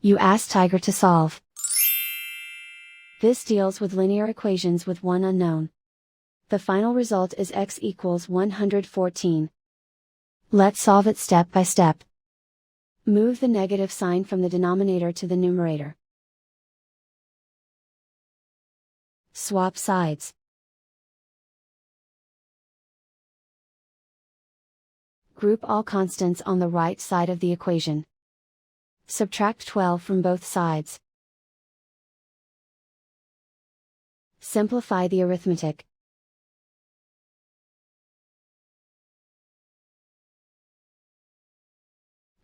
You ask Tiger to solve. This deals with linear equations with one unknown. The final result is x equals 114. Let's solve it step by step. Move the negative sign from the denominator to the numerator. Swap sides. Group all constants on the right side of the equation. Subtract 12 from both sides. Simplify the arithmetic.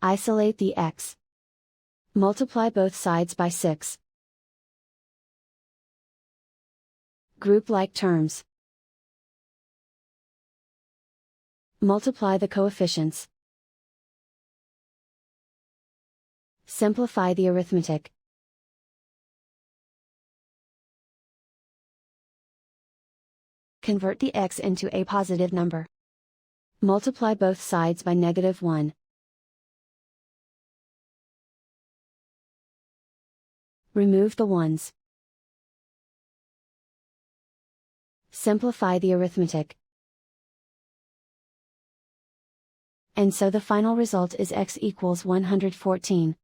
Isolate the x. Multiply both sides by 6. Group like terms. Multiply the coefficients. Simplify the arithmetic. Convert the x into a positive number. Multiply both sides by -1. Remove the ones. Simplify the arithmetic. And so the final result is x equals 114.